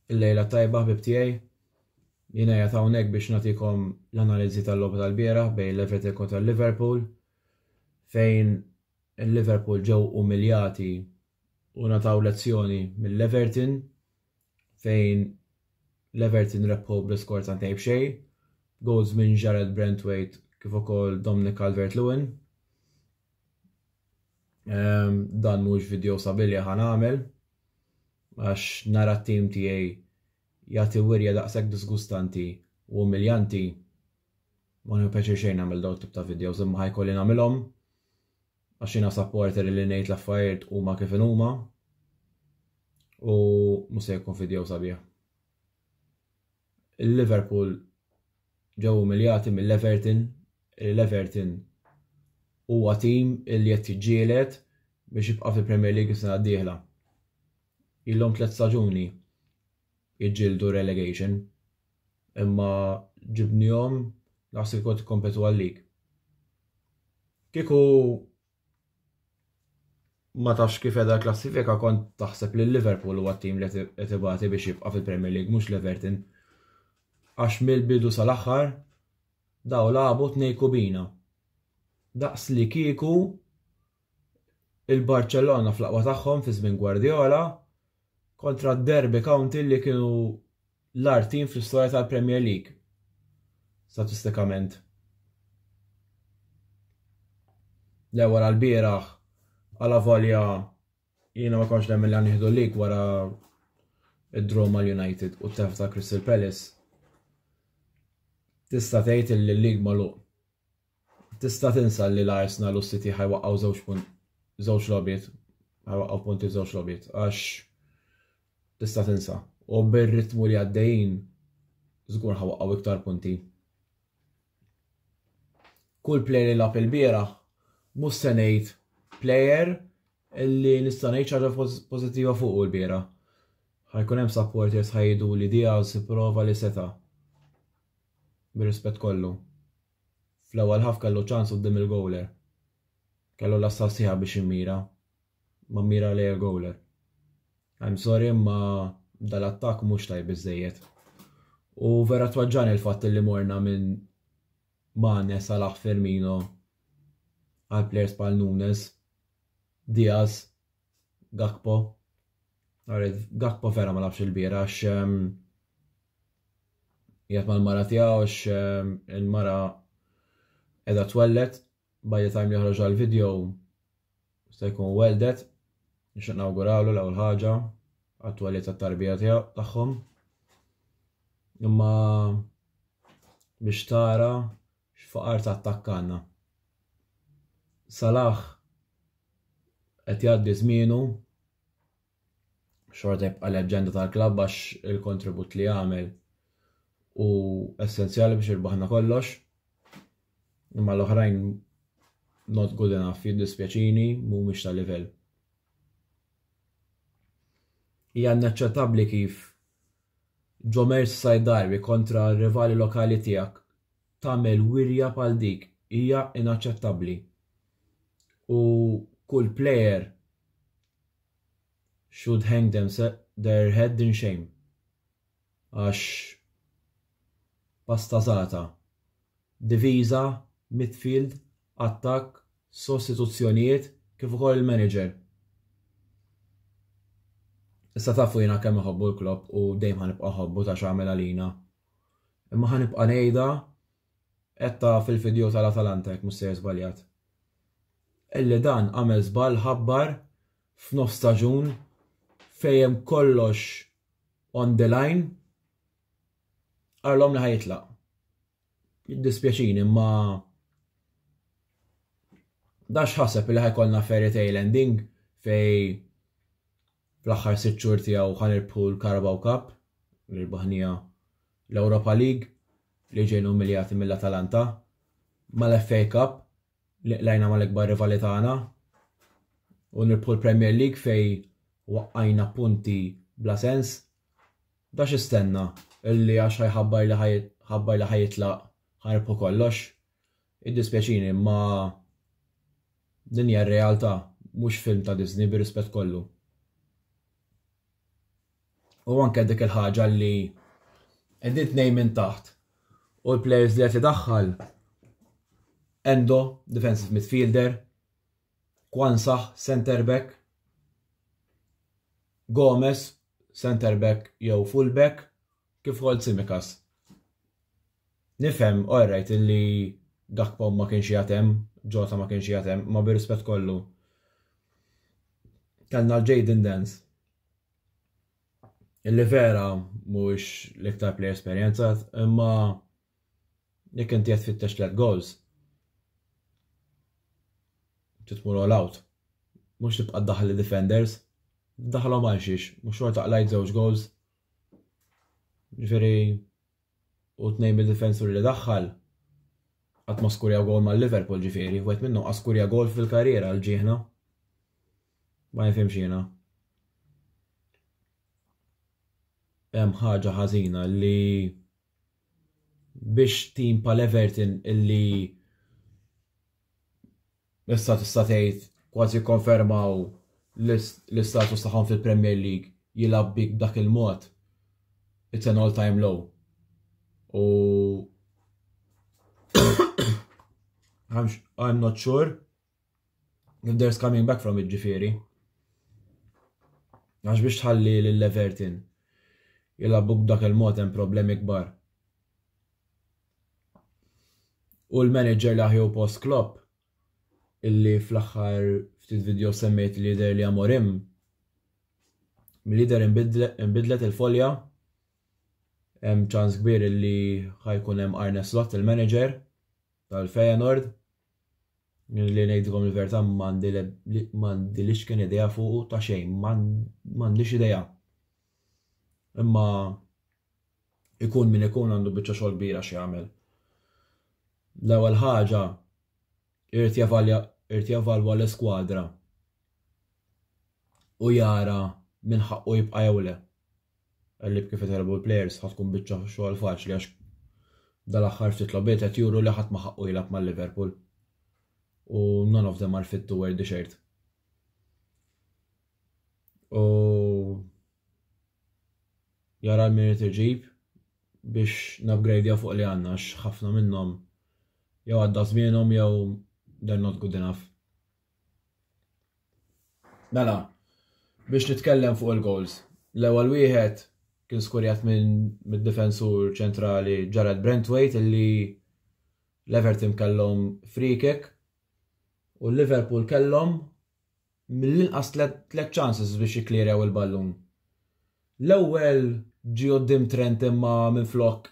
Il-lejla tajba ħbib tiegħi, jiena qiegħed hawnhekk biex nagħtikom l-analiżi tal-logħba tal-bieraħ bejn l-Everton kontra l-Liverpool, fejn il-Liverpool ġew umiljati u nataw lezzjoni mill-Everton, fejn l-Everton rebħu bl-iskor ta' tnejn b'xejn, goals minn Jared Brentwaite kif ukoll Dominic Calvert-Lewin. Dan mhux video sabilja ħanagħmel għax nara t-tim tiegħi jagħti wirja daqshekk disgustanti u umiljanti ma nippreċi xejn nagħmel dawn tip ta' videos imma ħajkolli nagħmilhom għax jiena supporter li ngħid l-affarijiet huma kif huma u mhux se jkun video sabiħ. Il-Liverpool ġew umiljati mill-Everton, l-Everton huwa tim li qed jiġġieled biex jibqa' fil-Premier League is-sena d-dieħla. Ilhom 3 staġuni jiġġieldu relegation imma ġibnihom naħseb kont ikkompetu għal-lig. Kieku ma tafx kif qiegħda l-klassifika kont taħseb li l-Liverpool huwa t-tim li qed ibagħti biex jibqa' fil-Premier League mhux l-Everton. Għax mill-bidu sal-aħħar daw lagħbu tnejn kubina. Daqs li kieku il-Barcellona fl-aqwa tagħhom fi żmien Guardiola kontra d-Derby County li kienu l-ar tim fl-istorja tal-Premier League. Statistikament. Le wara l-bieraħ għala volja jiena ma kontx nemmen li nieħdu l-lig wara id-draw mal-United u t-tef ta' Crystal Palace. Tista' tgħid li l-lig magħluq. Tista' tinsa li l-Arsenal u City ħajwaqqgħu żewġ logħbiet, ħajwaqqgħu punti żewġ logħbiet għax tista' tinsa. U bir-ritmu li għaddejjin żgur ħawaqqgħu iktar punti. Kull plejer li lagħab il-bieraħ mhux se ngħid plejer illi nista' ngħid xi ħaġa pożittiva fuq il-bieraħ. Ħajkun hemm supporters ħajdu li Diaz ipprova li seta'. Bir-rispett kollu. Fl-ewwel ħaf kellu ċans quddiem il-goaler. Kellu l-assassiħa biex immira. Ma mmira lejn il-goaler. I'm sorry ma dal-attakk mhux tajb biżżejjed. U vera twaġġani l-fatt li morna minn Mane, Salah, Firmino għal players bħal Nunes, Diaz, Gakpo. Gakpo vera ma labx il-biera għax jgħat mal-mara tiegħu għax il-mara qiegħda twellet by the time joħroġ għal-video se jkun weldet biex nawgurawlu l-ewwel ħaġa għat-twellet tat-tarbija tagħhom. Imma biex tara x'faqar ta' attakkanna. Salah qed jgħaddi żmienu xorta jibqa' leġġenda tal-klabb għax il-kontribut li għamel u essenzjali biex irbaħna kollox. Imma l-oħrajn not good enough, jiddispjaċini mhumiex ta' livell. Hija inaċċettabbli kif ġo Merseyside Derby kontra r-rivali lokali tiegħek tagħmel wirja bħal dik hija inaċċettabbli. U kull player should hang their head in shame. Għax pastazata, diviża, midfield, attakk, sostituzzjonijiet kif ukoll il-manager. Issa tafu jiena kemm iħobbu l-klopp u dejjem ħanibqa' ħobbu ta' x'għamel għalina. Imma ħanibqa' ngħidha qed fil-video tal-Atalanta jekk mhux se żbaljat. Illi dan għamel żball ħabbar f'nofs staġun fejn kollox on the line għarlhom li ħajitlaq. Jiddispjaċini imma dax ħaseb li ħajkollna fairy tale ending fej fl-aħħar 6 xhur tiegħu ħanirbħu l-Carabao Cup l-irbaħnija l-Europa League li ġejnu umiljati mill-Atalanta, mal-FA Cup li qlajna mal-ikbar rivali tagħna u nirbħu l-Premier League fej waqqajna punti bla sens. Da x'istenna illi għax ħabbar li ħajitlaq ħarbħu kollox. Id-dispjaċini ma din hija r-realtà mhux film ta' Disney bir-rispett kollu. U anke dik il-ħaġa li qegħdin tnejn minn taħt u l-players li qed idaħħal Endo, defensive midfielder, Kwanzah, center back, Gomez, center back jew full back, kif ukoll Tsimikas. Nifhem alright illi Gakpo ma kienx jatem, Jota ma kienx jatem, ma bir-rispett kollu. Kellna l-Jadon Dance. Illi vera mhux l-iktar player esperjenzat, imma jekk inti qed tfittex 3 goals. Titmur all out. Mhux tibqa' ddaħħal defenders, daħħalhom għal xiex, mhux xorta qlajt 2 goals. Ġifieri u tnejn mid-difensuri li daħħal qatt ma skurja gol mal-Liverpool ġifieri, wieħed minnhom skurja gol fil-karriera l-ġieħna. Ma nifhimx jiena. Hemm ħaġa ħażina li biex tim pal Everton illi issa tista' tgħid kważi konfermaw l-istatus tagħhom fil-Premier League jilgħab bik b'dak il-mod. It's an all-time low. U I'm not sure if there's coming back from it ġifieri. Għax biex tħalli l-Everton jilgħab b'dak il-mod hemm problemi kbar. U l-manager li aħjew post Klopp illi fl-aħħar ftit video semmejt il-lider li Amorim, mill-lider inbidlet il-folja, hemm ċans kbir illi ħajkun hemm Arne Slot il-manager tal-Feyenoord, li ngħidilkom il-verità m'għandilix kien idea fuq ta' xejn, m'għandix idea. Imma ikun min ikun għandu biċċa xogħol kbira x'jagħmel. L-ewwel ħaġa irid jevalwa l-iskwadra u jara min ħaqqu jibqa' jew le. Għalli kif itħarbu l-players ħatkun biċċa xogħol faċli għax dal-aħħar ftit logħbiet qed juru li ħadd ma ħaqqu jilgħab mal-Liverpool. U none of them are fit to wear the shirt. U jara min irid iġib biex nupgradeja fuq li għandna għax ħafna minnhom jew għadda żmienhom jew they're not good enough. Mela, biex nitkellem fuq il-goals. L-ewwel wieħed kien skurjat mid-difensur ċentrali Jared Brentwaite illi l-Everton kellhom free kick u l-Liverpool kellhom mill-inqas 3 chances biex jikklirjaw il-ballun. L-ewwel ġie quddiem Trent imma minflok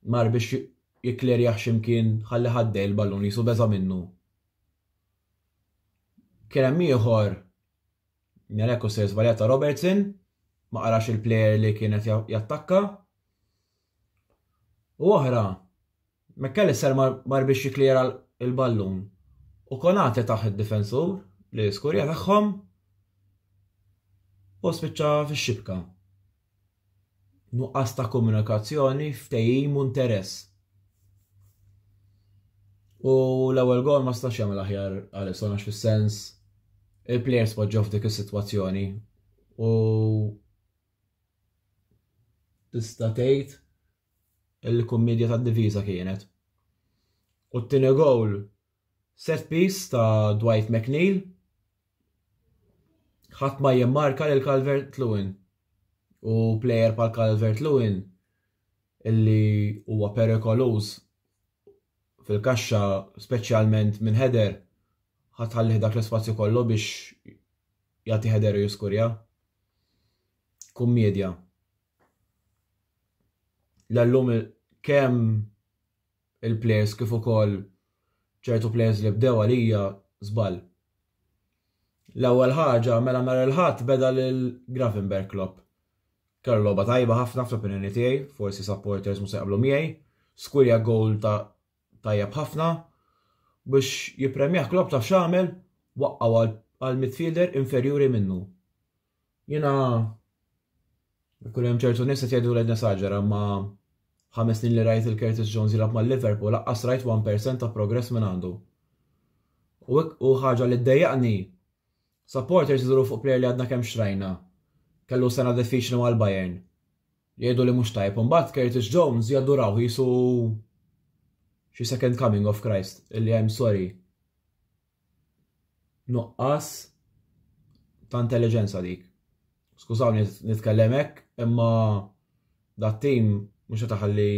mar biex jikklirjaħ x'imkien ħalli ħaddej il-ballun jisu beża minnu. Kien hemm ieħor Nalek u żbaljata Robertson ma qarax il-plejer li kienet jattakka. U oħra McAllister mar biex jikklira il-ballun u Konate taħt id-difensur li skurja tagħhom u spiċċa fix-xibka. Nuqqas ta' komunikazzjoni, ftehim u interess. U l-ewwel gol ma stax jagħmel aħjar Alisson għax fis-sens il-plejers poġġew f'dik is-sitwazzjoni u tista' tgħid il-kummedja tad-diviża kienet. U t-tieni gowl set piece ta' Dwight McNeil ħadd ma jimmarka lil Calvert-Lewin u plejer bħal Calvert-Lewin illi huwa perikoluż fil-kaxxa speċjalment minn header ħatħallih dak l-ispazju kollu biex jagħti header u jiskurja. Kummedja. L-allum kemm il-players kif ukoll ċertu players li bdew għalija żball. L-ewwel ħaġa mela nhar il-ħadd beda lil Gravenberch Klopp. kellu logħba tajba ħafna fl-opinjoni tiegħi, forsi supporters mhux se jaqblu miegħi, skurja goal tajjeb ħafna biex jippremjah Klopp taf x'għamel waqqgħu għal midfielder inferjuri minnu. Jiena ikun hemm ċertu nies qed jgħidu qed nesaġera ma 5 snin li rajt il-Curtis Jones jilgħab mal-Liverpool laqqas rajt 1% ta' progress minn għandu. U ħaġa li ddejjaqni supporters jidhru fuq plejer li għadna kemm xtrajna. Kellu sena diffiċli mal-Bayern. Jgħidu li mhux tajb. Imbagħad Curtis Jones jadduraw jisu xi second coming of Christ, illi I'm sorry. Nuqqas ta' intelligenza dik. Skużawni nitkellem hekk, imma dat-tim mhux qed taħalli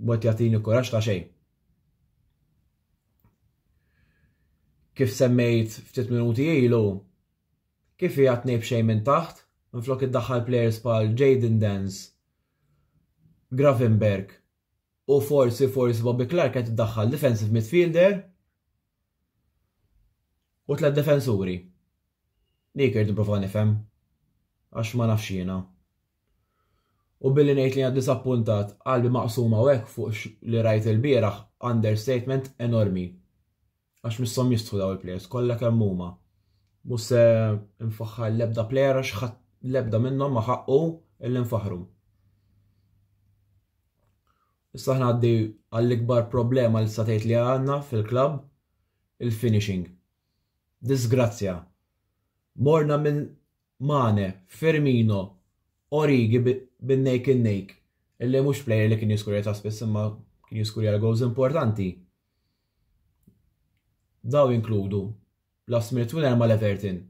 mod jagħtini kuraġġ ta' xejn. Kif semmejt ftit minuti ilu, kif jgħatni b'xejn minn taħt, minflok iddaħħal players bħal Jadon Dance, Gravenberch u forsi Bobby Clark qed iddaħħal defensive midfielder u 3 defensuri. Dik irid nipprova nifhem għax ma nafx jiena. U billi ngħid li għad disappuntat qalbi maqsuma u hekk fuq li rajt il-bieraħ understatement enormi. Għax missom jistħu daw il-players, kollha kemm huma. Mhux se nfaħħar l-ebda player għax l-ebda minnhom ma ħaqqu illi nfaħru. Issa ngħaddi għall-ikbar problema li sa tgħid li għandna fil-klabb, il-finishing. Disgrazzja. Morna minn Mane, Firmino, Origi bin-nejk in-nejk, illi mhux player li kien jiskurja ta' spiss imma kien jiskurja goals importanti. Daw inkludu last minute winner mal-Everton,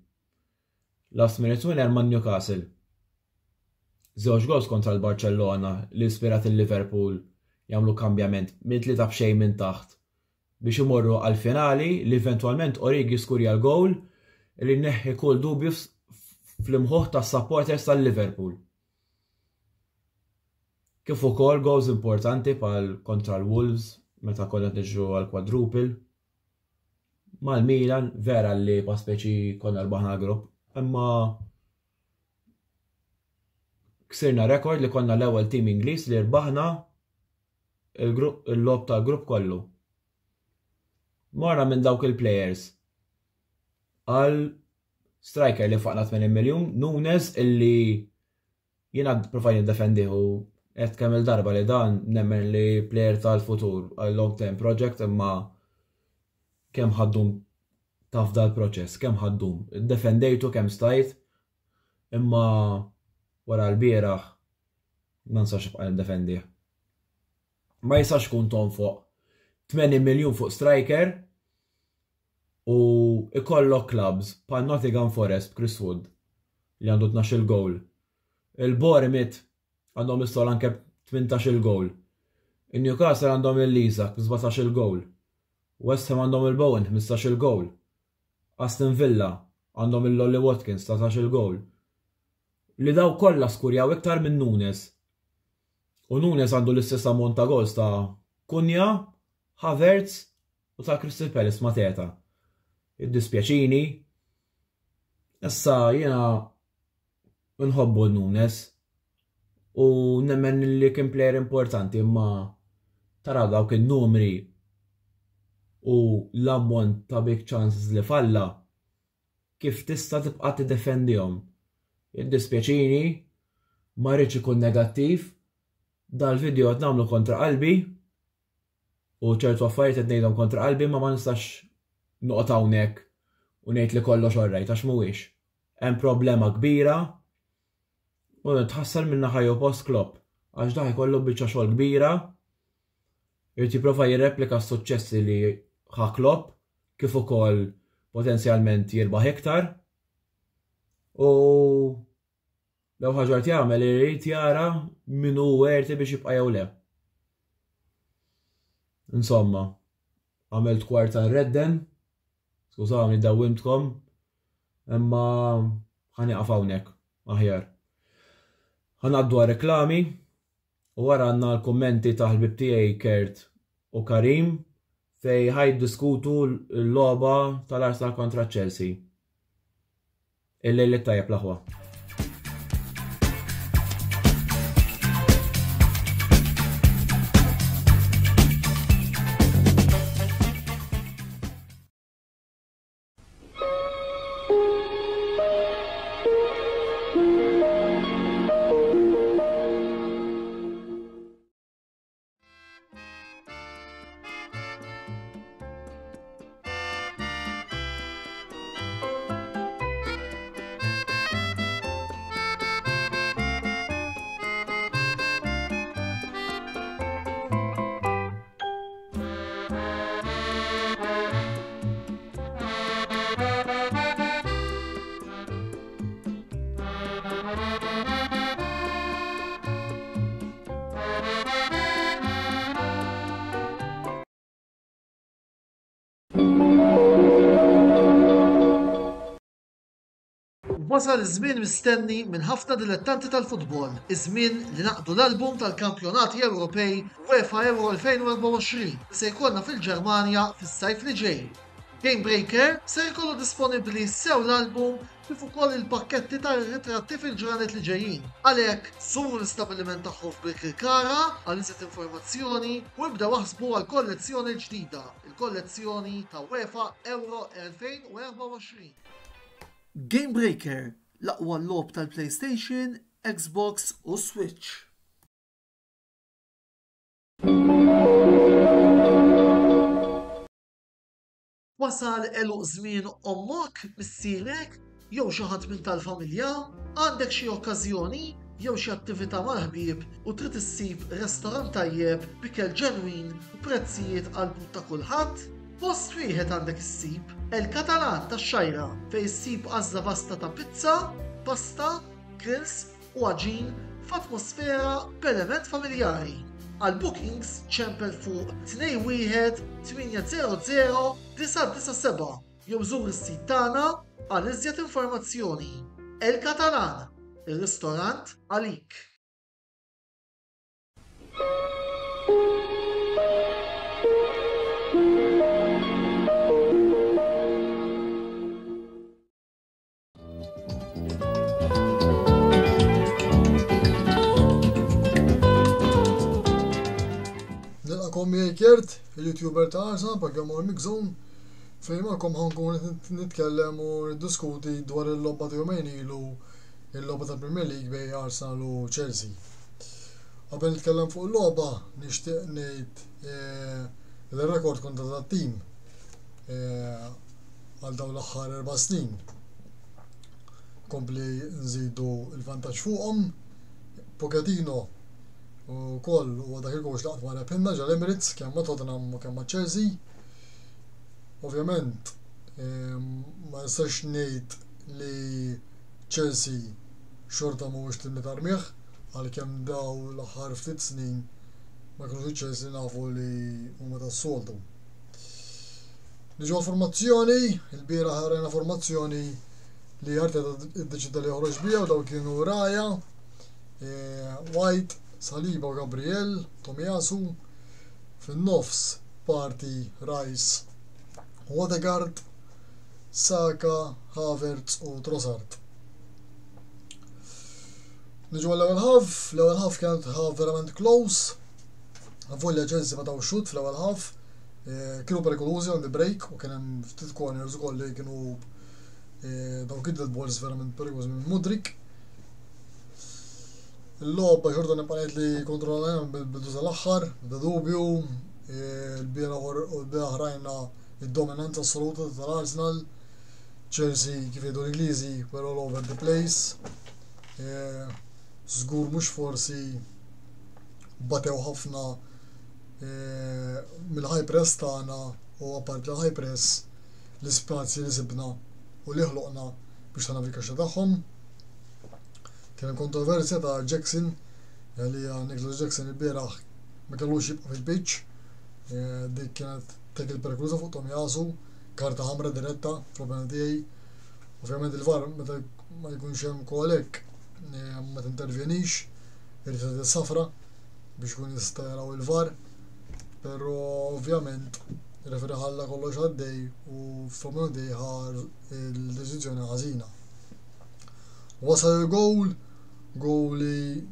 last minute winner ma' Newcastle, 2 goals kontra l-Barcellona li ispirat il-Liverpool jagħmlu kambjament minn 3 b'xejn minn taħt biex imorru għal-finali li eventwalment Origi skurja l-gowl li neħħi kull dubju fl-imħuħ tas-supporters tal-Liverpool. Kif ukoll goals importanti bħal kontra l-Wolves meta konna niġru għal-quadruple. Mal-Milan vera li pa' speċi konna rbaħna l-grupp, imma ksirna rekord li konna l-ewwel tim Ingliż li rbaħna il-lob tal-grupp kollu. Marra minn dawk il-players għal striker li faqna 80 miljun, Nunes illi jiena provajni defendiħu qed kemm il-darba li dan nemmen li player tal-futur għal long term project imma kemm ħaddum taf dal-proċess, kemm ħaddum. Defendejtu kemm stajt, imma wara l-bieraħ ma nsax ibqa' niddefendih. Ma jistax kun ton fuq 80 miljun fuq striker u ikollok clubs bħal Nottingham Forest Chris Wood li għandu 12 goal. Il-Bournemouth għandhom istol anke 18 goal. Il-Newcastle għandhom il-Isak 17 goal. West Ham għandhom il-Bowen 15 goal. Aston Villa għandhom il-Lolly Watkins 13 goal. Li daw kollha skurjaw iktar minn Nunes. U Nunes għandu l-istess ammont ta' goals ta' Kunja, Havertz u ta' Crystal Palace ma' teta. Id-dispjaċini. Issa jiena nħobbu Nunes u nemmen li kien player importanti imma tara dawk in-numri u l-ammont ta' big chances li falla, kif tista' tibqa' tiddefendihom. Id-dispjaċini ma rridx ikun negattiv, dal-video qed nagħmlu kontra qalbi u ċertu affarijiet qed ngħidhom kontra qalbi ma nistax noqgħod hawnhekk u ngħid li kollox orrejt għax mhuwiex. Hemm problema kbira u tħassar minn naħa post Klopp għax dak ikollu biċċa xogħol kbira, irid jipprova jirreplika s-suċċessi li ħa Klopp kif ukoll potenzjalment jirbaħ iktar u lew ħaġart jagħmel irid jara min hu werti biex jibqa' jew le. Insomma, għamilt kwarta Redden, skużawni dawwimtkom, imma ħanieqaf hawnhekk aħjar. Ħanaddu għar-reklami u wara għandna l-kummenti ta' ħbib tiegħi Kert u Karim fej ħajdiskutu l-logħba tal-Arsenal kontra Chelsea. Il-lejl tajjeb l-aħwa. Wasal iż-żmien mistenni minn ħafna dilettanti tal-futbol, iż-żmien li naqdu l-album tal-Kampjonati Ewropej UEFA Euro 2024 li se jkollna fil-Ġermanja fis-sajf li ġej. Game Breaker se jkollu disponibbli sew l-album kif ukoll il-pakketti tar-ritratti fil-ġranet li ġejjin. Għalhekk żuru l-istabbiliment tagħhom f'Birkirkara għal iżjed informazzjoni u ibdew waħsbu għal kollezzjoni ġdida, il-kollezzjoni ta' UEFA Euro 2024. Game Breaker, l-aqwa logħob tal-PlayStation, Xbox u Switch. Wasal eluq żmien ommok, missierek, jew xi ħadd minn tal-familja, għandek xi okkażjoni jew xi attività mal-ħbieb u trid issib restorant tajjeb bikel ġenwin u prezzijiet qalbu ta' kulħadd? Post wieħed għandek issib El-Katalan tax-Xajra fejn issib għażla vasta ta' pizza, pasta, grills u għaġin f'atmosfera b'element familjari. Għal bookings ċempel fuq 21 800 997 jew żur is-sit tagħna għal iżjed informazzjoni. El-Katalan, ir-ristorant għalik. Nilqakom jgħid il-YouTuber ta' Arsenal Pagamor Mixzone fejn magħkom ħankun nitkellem u niddiskuti dwar il-logħba ta' jumejn ilu il-logħba tal-Premier League bejn Arsenal u Chelsea. Qabel nitkellem fuq il-logħba nixtieq ngħid il-rekord kontra tat-tim għal dawn l-aħħar 4 snin. Kompli nżidu il-vantaġġ fuqhom Pochettino u koll u dak il-għox laqt ma' repinna ġal-Emirates kemm ma' Tottenham u kemm ma' Chelsea. Ovvjament ma nistax ngħid li Chelsea xorta mhuwiex tim li tarmieħ għalkemm daw l-aħħar ftit snin ma kinux Chelsea nafu li huma tas-soltu. Niġu formazzjoni, il-bieraħ ħarejna formazzjoni li Arteta iddeċida li joħroġ biha u daw kienu Raya, White, Saliba u Gabriel, Tomiyasu, fin-nofs parti Rice u Odegaard, Saka, Havertz u Trossard. Niġu l-ewwel half, l-ewwel half kienet half verament close. Avolja Chelsea ma taw xut fl-ewwel half, kienu perikolużi on the break u kien hemm ftit corners ukoll li kienu dawn kiddet balls verament perikolużi minn Mudryk. Il-logħba xorta nibqa' li kontrollajna bil-duża l-aħħar, bda dubju, il-bieraħ rajna id-dominanza assoluta tal-Arsenal, Chelsea kif jgħidu l-Ingliżi were all over the place. Żgur mhux forsi batew ħafna mill-high press tagħna u apart l-high press l-ispazji li sibna u li ħloqna biex tagħna fil-kaxxa tagħhom. Kien hemm kontroversja ta' Jackson, li Nicholas Jackson il-bieraħ ma kellux jibqa' fil-pitch. Dik kienet tackle perikoluża fuq Tomiyasu, karta ħamra diretta problema tiegħi. Ovvjament il-VAR meta ma jkunx hemm kolek ma tintervjenix, irid tagħti safra biex kun jista' jaraw il-VAR, però ovvjament ir-referi ħalla kollox għaddej u f'moment ħar il-deċiżjoni ħażina. Wasal il-gowl li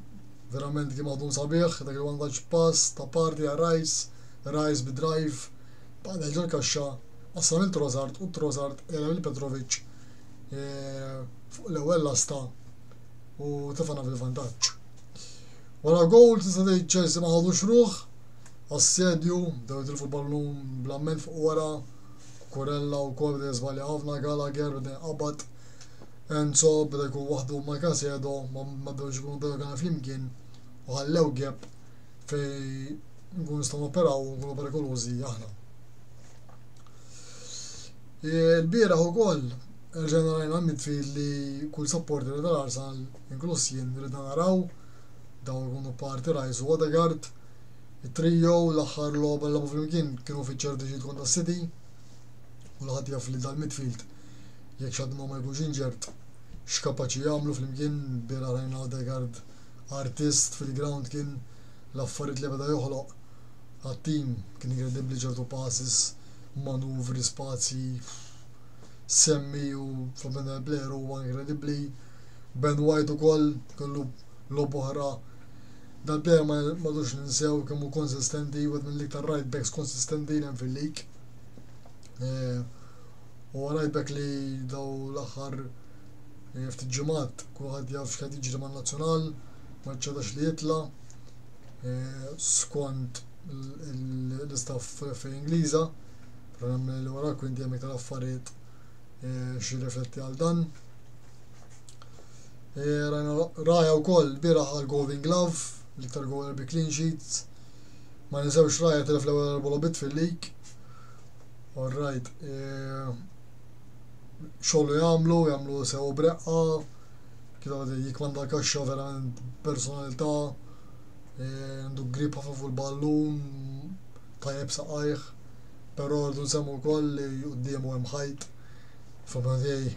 verament kien maħdum sabiħ, dak il-vantaġġ pass ta' parti għal Rice bid-drive, baqda ġol kaxxa, qassam il-Trossard u Trossard era il-Petrovic fuq l-ewwel lasta u tefana fil-vantaġġ. Wara gowl tista' tgħid Chelsea ma ħadux ruħ, assedju, dew tilfu l-ballun bl-amment fuq wara, Kurella wkoll bda jiżbalja ħafna, Gallagher bda jinqabad, Enzo beda jkun waħdu ma' Casedo ma bdewx ikunu dawk flimkien u ħallew gap fej nkunu nistgħu operaw u nkunu perikolużi aħna. Il-bieraħ ukoll rġajna rajna midfield li kull supporter tal-Arsenal inkluż jien ridna naraw dawn ikunu parti Rice u Odegaard. it-trio l-aħħar logħba l flimkien kienu fiċċer ġid kontra City u l-ħadd jaf li dal-midfield jekk xadd ma jkunx inġert x'kapaċi jagħmlu flimkien bira rajna Odegaard artist fil-ground kien l-affarijiet li beda joħloq għat-tim kien inkredibbli ċertu passes, manuvri, spazji, semmi u Fabian Blair huwa inkredibbli. Ben White ukoll kellu lob oħra. Dal-Blair m'għadux ninsew kemm hu konsistenti u mill-iktar right backs konsistenti hemm fil-lig. U right back li daw l-aħħar ftit ġimgħat kulħadd jaf x'qed jiġri man-Nazzjonal ma ċċadax li jitla' skont l-istaff fl-Ingliża, programm li wara kwinti hemm iktar affarijiet xi rifletti għal dan. Raja wkoll bieraħ għal Golden Glove, l-iktar goal bi clean sheets. Ma ninsewx Raja telef l-ewwel bolobit fil-lig. Alright, xogħlu jagħmlu sew breqqa, kif jikmanda kaxxa verament personalità. Għandu grip ħafna fuq il-ballun, tajjeb saqajh, però rridu nsemmu wkoll li qudiemu hemm ħajt, f'ma tiegħi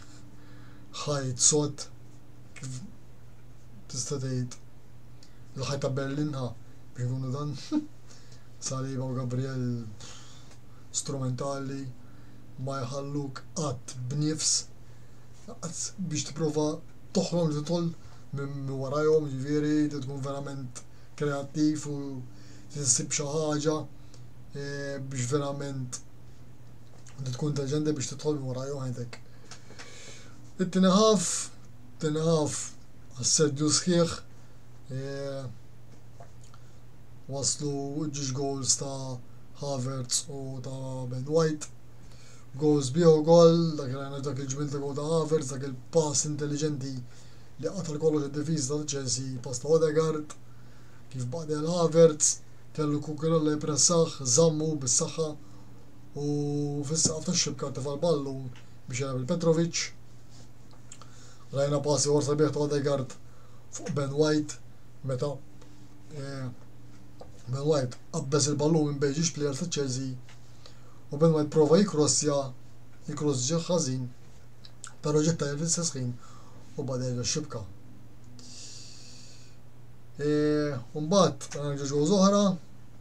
ħajt sod kif tista' tgħid il-ħajt ta' Berlinha biex ikunu dan. Saliba u Gabriel strumentali ma jħalluk qatt b'nifs biex tipprova toħrom li titol minn warajhom, ġifieri tkun verament kreattiv u tinsib xi ħaġa biex verament tkun intelligenti biex tidħol minn warajhom ħajtek. It-tieni ħaf assedju sħiħ waslu ġiex goals ta' Havertz u ta' Ben White. Goals bieħu gol, dak il-ġmil ta' gol ta' Havertz, dak il-pass intelligenti li qatal kollox id-difiż ta' Chelsea, pass ta' Odegaard, kif baqdel Havertz, kellu Cucurella jpressaħ, żammu bis-saħħa u fis-saqaf tax-xibka tefal ballu biex jilgħab il-Petrovic. Rajna passi wara sabiħ ta' Odegaard fuq Ben White meta Ben White qabbeż il-ballun minn bejn player ta' Chelsea u Ben White prova jikrossġa ħażin però ġetta fil-istess ħin u badel x-xibka. Mbagħad ġew gol oħra,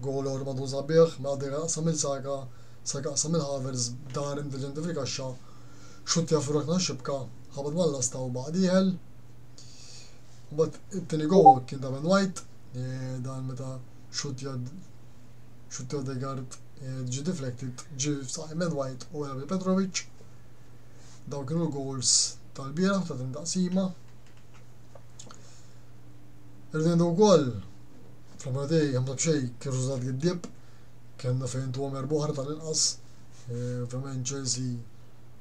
gol oħra madu sabiħ ma' qasam il-Saka, Saka qasam il-Havertz dar intelligenti fil-kaxxa, xuttja furokna x-xibka, ħabad mal-lasta u baqdieħel. Mbagħad it-tieni gol kien ta' Ben White, dan meta xuttja Odegaard ġi deflected, ġi f'saħħ Ben White u għela Petrovic. Daw kienu l-goals tal-bieraħ ta' tindaqsima. Irridu wkoll fl-Amadej ħamda b'xejn kien rużat gid-dib, kellna fejn tuhom erbuħar tal-inqas. Ovvjament Chelsea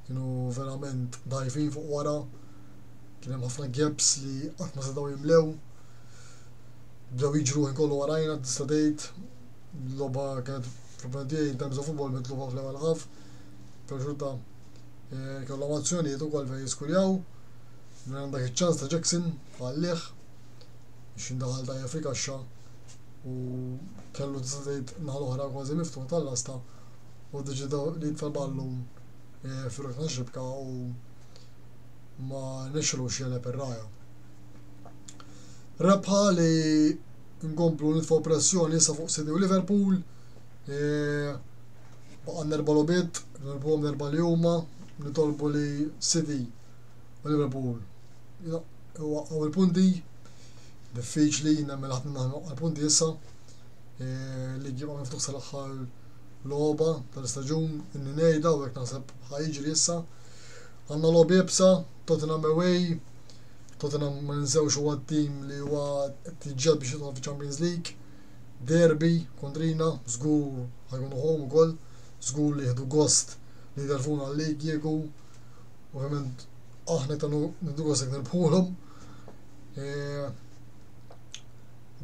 kienu verament dajfin fuq wara, kien hemm ħafna gaps li qatt ma setgħu jimlew. Bdew jiġru kollu warajna tista' tgħid, l-logħba kienet fl-Amadej in terms of football mitluba fl-ewwel ħaf, però xorta kellhom azzjonijiet ukoll fejn jiskurjaw. Għandak iċ-ċans ta' Jackson għallih biex jindaħal tajjeb fil-kaxxa u kellu tista' tgħid naħa l-oħra kważi miftuħ tal-lasta u deċida li jitfa' l-ballun fir-rokna xibka u ma nexxilux jeleb ir-raja. Rebħa li nkomplu nitfgħu pressjoni issa fuq City u Liverpool. Baqa' nerba' lobiet, nerbuhom nerba' li huma, nitolbu li City u Liverpool waqgħu il-punti, diffiċli nagħmel ħadd naħnu għall-punti issa. Li jibqa' miftuħ sal-aħħar logħba tal-istaġun inni ngħidha u hekk naħseb ħajjiġri issa. Għandna logħba jibsa, Tottenham away. Tottenham ma ninsewx huwa t-tim li huwa tiġġieled biex jidħol fi-Champions League. Derby kontrina, żgur ħajkunu home ukoll, żgur li jieħdu gost li jdelfuna għal-lig jieku. Ovvjament aħna nidu gost jekk nirbħulhom.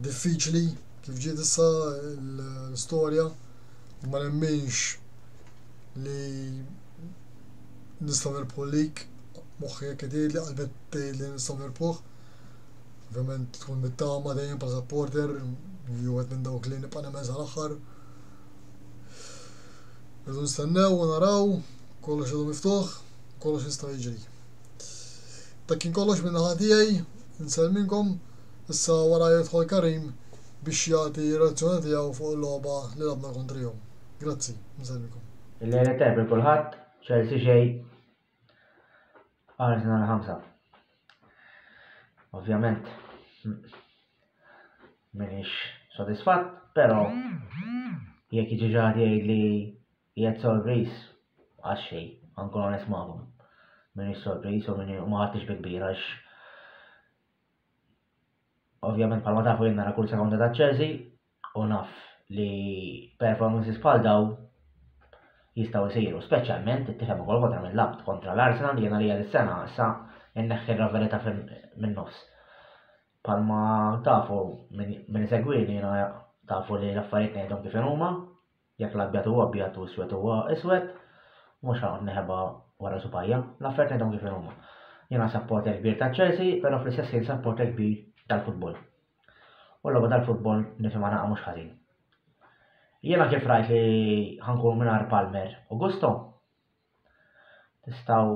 Diffiċli kif ġiet issa l-istorja u ma nemminx li nistgħu nirbħu l-lig. Moħħi jekk jgħid li qalbet tgħid li nistgħu nirbħuh. Ovvjament tkun nittama dejjem bħala supporter jew qed minn dawk li nibqa' nemmen sal-aħħar. Irridu nistennew u naraw kollox ilu miftuħ, kollox jista' jiġri. dak kien kollox minn naħa tiegħi, nselminkom, issa wara jidħol Karim biex jagħti reazzjoni tiegħu fuq il-logħba li labna kontrihom. Grazzi, nselminkom. Il-lejla tajb il-kulħadd, Chelsea xejn, Arsenal 5. Ovvjament, minix sodisfatt, però jekk jiġi ġaħdi li jgħid sorpriż għax xejn, ankun onest magħhom. Minix sorpriż u ma ħadtix bi kbira għax ovvjament bħalma tafu jien nara kull sekonda ta' Chelsea u naf li performances bħal daw jistgħu jsiru, speċjalment it-tifhem ukoll kontra mill-labt kontra l-Arsenal li jiena li is-sena issa inneħħi r-verità min-nofs. Palma tafu minn segwini jiena tafu li l-affarijiet ngħidhom kif huma, jekk l-abjad huwa abjad u iswed huwa iswed, mhux ħanqod neħeba wara supajja, l-affarijiet ngħidhom kif huma. Jiena supporter kbir ta' Chelsea, però fl-istess ħin supporter kbir tal-futbol. U l-logħba tal-futbol nifhimha naqa' mhux ħażin. Jiena kif rajt li ħankun mingħajr Palmer u Gusto, tistgħu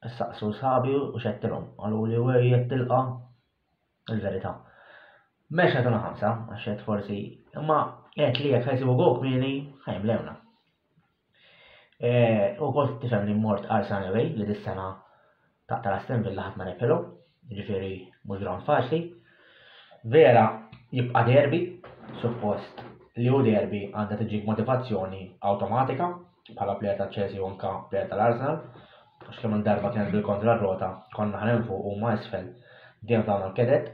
issaqsu sħabi u xettilhom qalu li wejjed tilqa' il-verità. M'hemmx qed 5 għax qed forsi, imma qed li jekk ħajsibu gol kmieni ħajmlewna. Ukoll tifhem li mmort Arsenal away li dis-sena taqta' Aston Villa ħadd ma repelu, jiġifieri mhux ground faċli. Vera jibqa' derbi, suppost li hu derbi għandha tiġik motivazzjoni awtomatika bħala plejer ta' Chelsea u anke plejer tal-Arsenal, għax kemm il-darba kienet bil-kontra r-rota konna ħanem fuq u ma isfel dejjem tagħna l-kedet,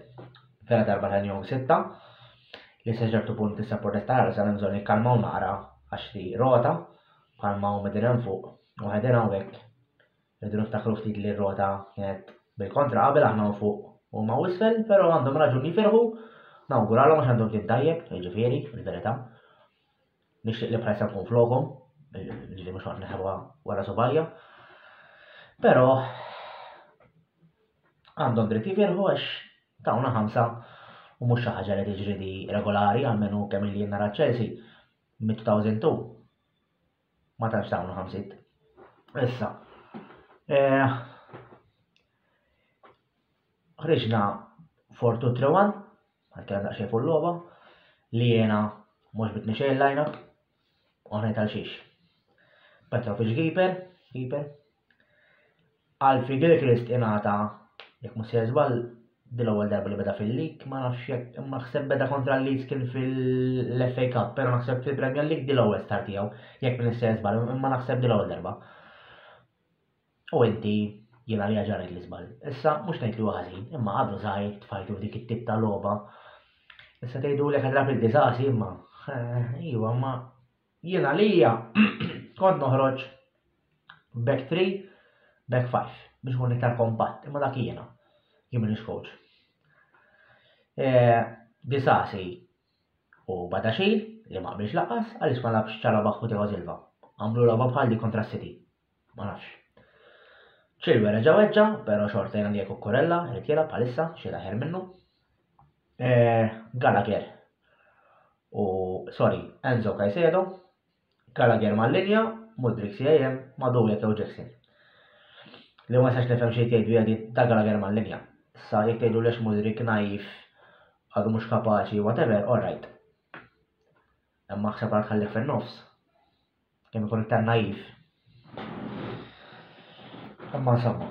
vera darba ħan jom 6 li se ċertu punt is-supporters tal-Arsenal bżonn jikkalmaw naqra għax li rota bħalma huma qegħdin fuq u ħedin hawnhekk. Rridu niftakru ftit li r-rota kienet bil-kontra qabel aħna fuq u ma isfel, però għandhom raġuni jfirħu. Nawguralhom għax għandhom kien tajjeb, jiġifieri, fil-verità. Nixtieq li bħalissa nkun flokhom, li mhux qed neħebha wara subajja. Però għandhom dritt jifirħu għax tawna 5 u mhux xi ħaġa li tiġri regolari għalmenu kemm li jien nara Chelsea mid-2002. Ma tantx tawna 5. Issa. Ħriġna 4-2-3-1 għal-kien daqxie fuq l-logħba li jiena mhux bitni xejn line-up u ngħid għal xiex. Petrovic keeper. Alfie Gilchrist ingħata jekk mhux se żball l-ewwel darba li beda fil-lig, ma nafx jekk imma naħseb beda kontra l-Leeds kien fil-FA Cup, però naħseb fil-Premier League l-ewwel start tiegħu jekk minn se żball, imma naħseb l-ewwel darba. U inti jiena li ġarret li żball. Issa mhux ngħid li huwa ħażin, imma qablu żgħir tfajtu dik it-tip ta' logħba. Issa tgħidulek qed drab il-disasi imma iva ma jiena lija kont noħroġ back 3, back 5 biex nkun iktar kompatt, imma dak jiena jien m'iniex coach. Disasi u Badaxxil li ma qbilx laqqas għaliex ma labx Ċalobah u Thiago Silva. Għamlu logħba bħal dik kontra City. Ma nafx. Chilwell reġa' però xorta jiena li Kukurella irid jilgħab bħalissa xi daħer minnu. Gallagher Enzo Caicedo, Gallagher mal-linja, Mudryk CAM, Madueke u Jackson. Li ma sax nifhem xejn tgħidu jgħid ta' Gallagher mal-linja. Sa jekk tgħidu lex Mudryk naif għadu mhux kapaċi whatever, all right. Imma ħseb għal tħallih fin-nofs. Kemm ikun iktar naif. Imma insomma.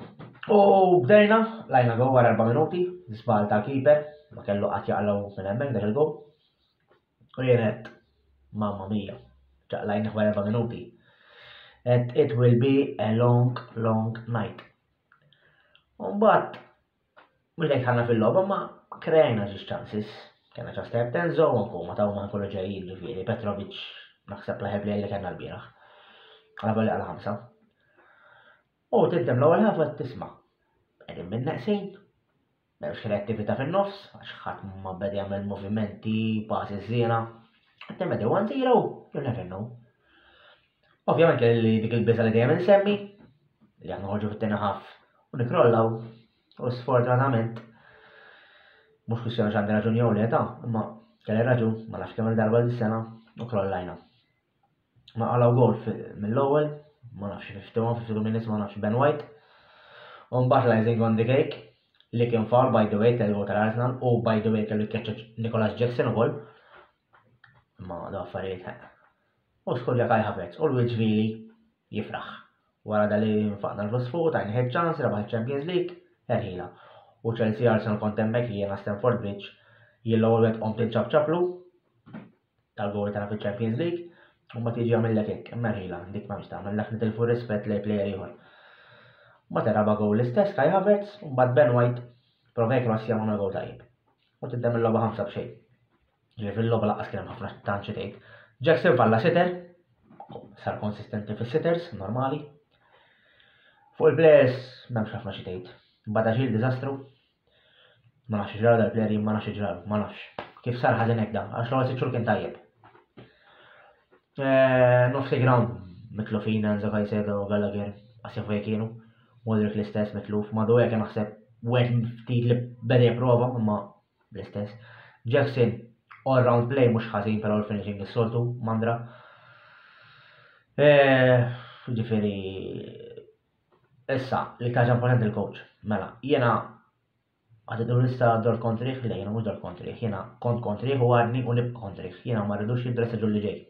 U bdejna, lajna go wara 4 minuti, żball tal-keeper, ma kellu qatt jaqlaw minn hemmhekk dak il-gowl. U jien qed mamma mia, ċaqlajna wara 4 minuti. And it will be a long, long night. U mbagħad mhux ħanna fil-logħba ma krejna ġi chances. Kena ċa step Enzo u nku ma taw ma kollu ġejjin ġifieri Petrovic naħseb laħeb li kellna l-bieraħ. Għala balli għal 5. U tiddem l-ewwel ħafa tisma' qegħdin bin-neqsin. M'hemmx kreattività fin-nofs għax ħadd ma beda jagħmel movimenti, passi żiena. Qed bdew 1-0, you never know. Ovvjament kelli dik il-biża li dejjem insemmi li għandna ħorġu fit-tieni ħaf u nikrollaw u sfortunatament mhux kwistjoni x'għandi raġun jew le imma kelli raġun ma nafx kemm il-darba dis-sena u krollajna. Ma qalaw gol mill-ewwel, ma nafx 51 minutes ma nafx Ben White. Unbat l'icing on the cake li kien foul by the way tal-gol tal-Arsenal u by the way kellu jkeċċa Nicholas Jackson ukoll. Ma da affarijiet. U skolja Kai Havertz u l-Wiġvili jifraħ. Wara dali nfaqna l-flus fuq tajni head chance rebaħ Champions League erħila. U Chelsea Arsenal kont hemmhekk jiena Stamford Bridge jillowel wet qom tinċabċablu tal-gol tagħna fil-Champions League u ma tiġi għamillek hekk merħila dik ma tagħmellek nitilfu rispett lej plejer ieħor. Ma teraba gol l-istess Kai Havertz u mbagħad Ben White provej cross jagħmel gol tajjeb. U tiddem il-logħba 5 b'xejn. Ġifier fil-logħba laqqas kien hemm ħafna tant xi tgħid. Jackson falla sitter, sar konsistenti fis-sitters normali. Fuq il-players m'hemmx ħafna xi tgħid. Bada ġil diżastru. Ma nafx ġraw dal-plejer ma nafx ġraw, ma nafx. Kif sar ħażin hekk dan, għax l-ewwel sitt kien tajjeb. Nofsi ground mitlufin Enzo Caicedo u Gallagher għasjafu kienu. Modric l-istess mitluf, ma dwejja kien naħseb wieħed ftit li beda jipprova imma l-istess. Jackson all round play mhux ħażin però l-finishing is-soltu mandra. Ġifieri issa li ħaġa importanti il-coach. Mela, jiena għadidu lista dor kontriħ li jiena mhux dor kontriħ, jiena kont kontriħ u għadni u nibqa' kontriħ, jiena ma rridux jidressa ġu li ġej.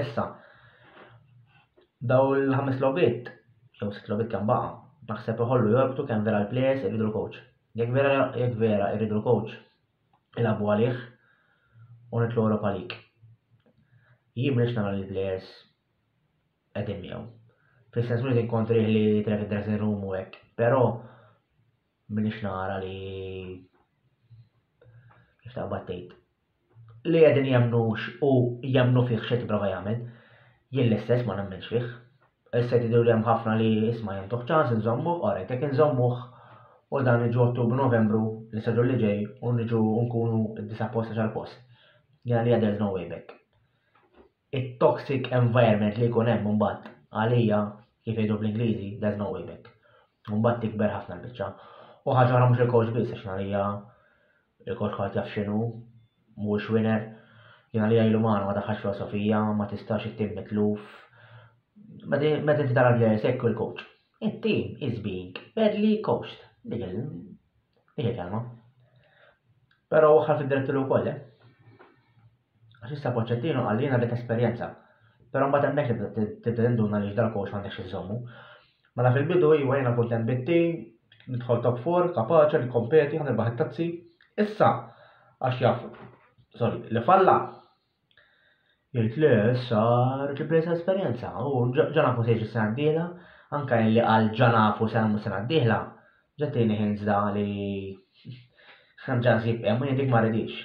Issa daw l-5 lobiet jew 6 lobiet kemm baqa' naħseb iħollu jorbtu kemm vera l-players iridu l-coach. Jekk vera iridu l-coach ilagħbu għalih u nitlu Europa League. Jien m'iniex nara li l-players qegħdin miegħu. Fis-sens mhux inkontrih li trek id-dressing room u hekk, però m'iniex nara li kif taqbad tgħid. Li qegħdin jemmnux u jemmnu fih xi tipprova jagħmel, jien l-istess ma nemmenx fih. Issa jtidu li hemm ħafna li isma' jentuħ ċans inżommuh, orajt jekk inżommuh u dan niġu Ottubru Novembru li saġu li ġej u niġu nkunu d-9 post għal post. Jiena li there's no way back. It-toxic environment li jkun hemm imbagħad għalija kif jgħidu bl-Ingliżi there's no way back. Mbagħad tikber ħafna l-biċċa. U ħaġa oħra mhux il-coach biss għax għalija il-coach ħadd jaf x'inhu mhuwiex winner. Jiena li ilu ma daħħax filosofija, ma tistax it-tim mitluf. Meta inti tara l-players hekk il-coach. It-team is being badly coached. Dik il-kelma. Però ħal fid-direttur ukoll. Għax issa Pochettino għallina dik esperjenza. Però mbagħad hemmhekk tibda tinduna li dal-coach m'għandekx iżommu. Mela fil-bidu iwa jiena kuntent bit-team, nidħol top 4, kapaċi, nikkompeti, ħanirbaħ it-tazzi. Issa għax jaf, li falla. Jgħid le issa rċipresa esperjenza u ġanafu sejġi sena d-dieħla, anke li qal ġanafu sena d-dieħla, ġattini ħinżda li ħanġan sib hemm u dik ma rridix.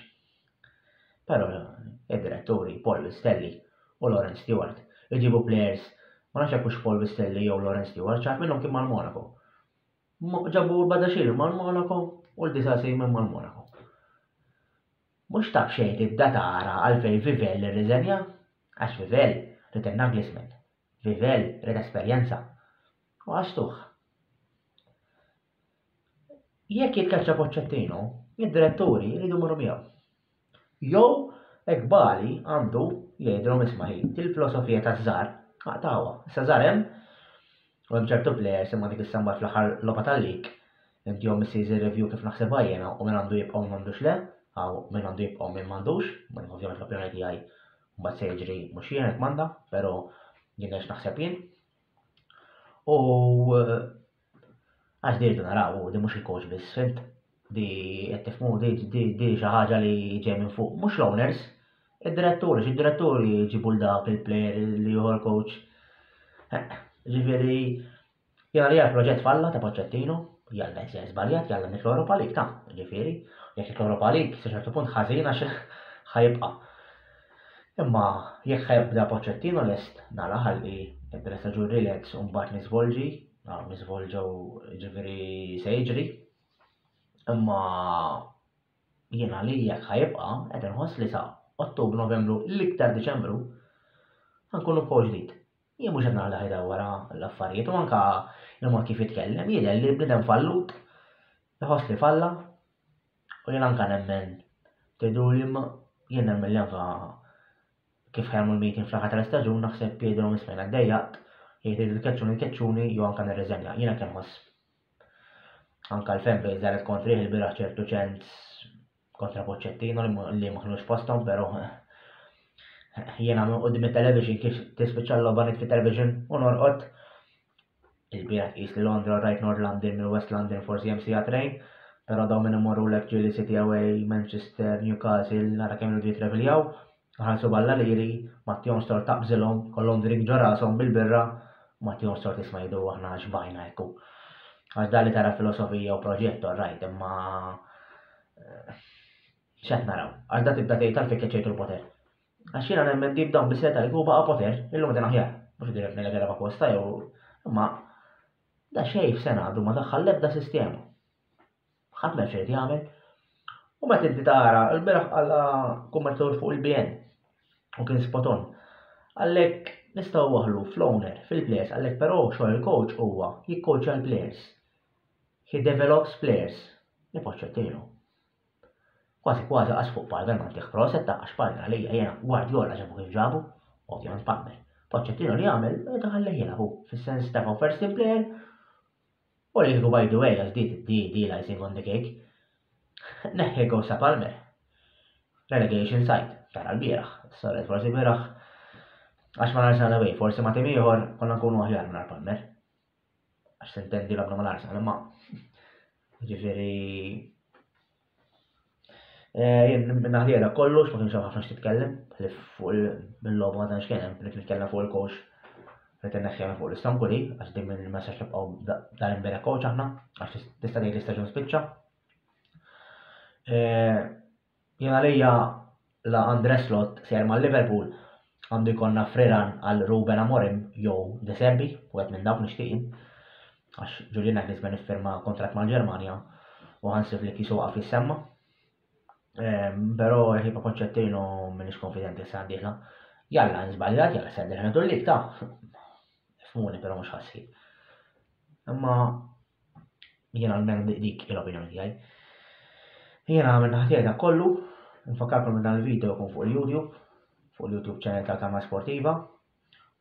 Però id-direttori Paul Vistelli u Lawrence Stewart iġibu players ma nafx hekk Paul Vistelli jew Lawrence Stewart ċaf minnhom kien mal-Monaco. Ġabu l-Badaxxil mal-Monaco u l-Disasi minn mal-Monaco. Mhux taf xejn id-datara għalfejn Vivell irriżenja, għax Vivell rid in-Nagelsmann. Vivell rid esperjenza. U għaxtuh. Jekk jitkaċċa Pochettino, id-direttori jridu morru miegħu. Jew hekk Bali għandu jgħidulhom isma' il-filosofija taż-żgħar aqtawha. Issa żgħar hemm u hemm ċertu players imma dik is-samba fl-aħħar logħba tal-lig inti jom is-season review kif naħsebha jiena u min għandu jibqa' u m'għandux le, għaw min għandu jibqa' u min m'għandux, ma ovvjament l-opinjoni tiegħi mbagħad se jiġri mhux jien hekk m'għandha, però jien għax naħseb jien. U għax dirdu naraw di mhux il-coach biss, fimt? Di qed tifhmu di xi ħaġa li ġej minn fuq, mhux l-owners, id-direttori jġibu l-dak il-player li huwa l-coach. Ġifieri jiena li l-proġett falla ta' Pochettino, jalla jser żbaljat, jalla nik l-Europa League ta' ġifieri, jekk l-Europa League sa ċertu punt ħażin għax ħajibqa'. Imma jekk ħajibda Pochettino lest nara ħalli id-dressa ġu relax u mbagħad nisvolġew ġifieri se jiġri. Imma jiena li jekk ħajibqa' qed inħoss li sa Ottubru, Novembru, l-iktar Diċembru ħankunu b'coach ġdid. Jien mhux qed nara ħajda wara l-affarijiet u anke il-mod kif jitkellem jidher li bniedem fallut, iħoss li falla u jien anke nemmen tgħidu li jien nemmen li anke kif ħajmu l-meeting fl-aħħar tal-istaġun naħseb jgħidulhom isma' għaddejjaq jgħidu l-keċċuni jew anke nirriżenja. Jiena kien ħoss Anka l-Fempej zaret kontri il-biraħ ċertu ċens kontra Pochettino li ma kienux postom, pero jiena minn qudiem it-television kif tispiċċa l-logħba fit-television u norqod il-biraħ qis li Londra right North London mill West London forsi hemm sija train, però daw minn imorru lek ġieli City away, Manchester, Newcastle, nara kemm il-dwi traveljaw, ħalsu balla liri, Mattjon stor taqbżilhom, kollhom drink ġo rashom bil-birra, Mattjon stor tisma' jgħidu aħna xbajna ekku. Għax dali tara filosofija u proġett rajt, imma x'qed naraw, għax da tibda tgħid għalfejn keċċejtu l-poter. Għax jiena nemmen dib dawn bis-seta jkun baqa' poter, illum din aħjar, mhux direk nilgħela apposta jew imma da xejn f'sena għadu ma daħħal l-ebda sistema. Ħadd m'hemmx irid jagħmel. U meta inti tara l-biraħ għalla kummertur fuq il-BN u kien spot on. Għalhekk nistgħu waħlu fl-owner, fil-players, għalhekk però xogħol il-coach huwa jikkoachja l-players. He develops players. Li Pochettino. Kważi qas fuq Palmer ma ntieħ prosetta għax Palmer għalija jiena Guardiola ġabu kif ġabu, ovvjament Palmer. Pochettino li għamel daħalli jilagħbu fis-sens ta' first team player u li by the way għax di icing on the cake. Neħħi Gosa Palmer. Relegation side tara l-bieraħ, saret forsi bieraħ għax ma narsana away, forsi ma tim ieħor konna nkunu aħjar minn Palmer. Għax sentendi l-abna ma narsana, imma ġifieri jien naħdiera kollox ma kienx ħafna titkellem fuq bil-logħba ma tantx kien hemm nitkellem fuq il-coach rid inneħħiha fuq l-istankuli għax din il-messaġġ nibqgħu dal-imbera coach aħna għax tista' tgħid l-istaġun spiċċa. Jien għalija la Andres Slot ser mal-Liverpool għandu jkollna friran għal Ruben Amorim jew De Zerbi u qed minn dawk nixtieqin għax Julian Nagelsmann iffirma kontratt mal-Ġermanja u Hansi Flick jisuqaf jissemma. Però ħiba Pochettino minix konfidenti sa' diħla. Jalla nżbaljat, jalla s-sendil ħnedu l-lik ta' fmuni però mux ħassi. Imma jiena għal-men dik il-opinjoni tijaj. Jiena għamil naħtieda kollu, nfakkarkom minn dan il-video kun fuq il-YouTube channel tal-Kamra Sportiva.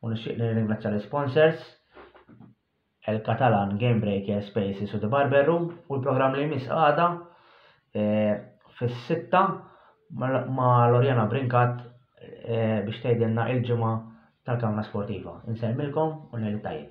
U nixtieq li ringrazzja l-sponsors, el-Catalan Game Breaker Spaces u The Barber Room u l-programm li jmiss għada fis-sitta ma' Lorjana Brinkat biex tgħidilna il-ġimgħa tal-Kamra Sportiva. Insemmilkom u nhar tajjeb.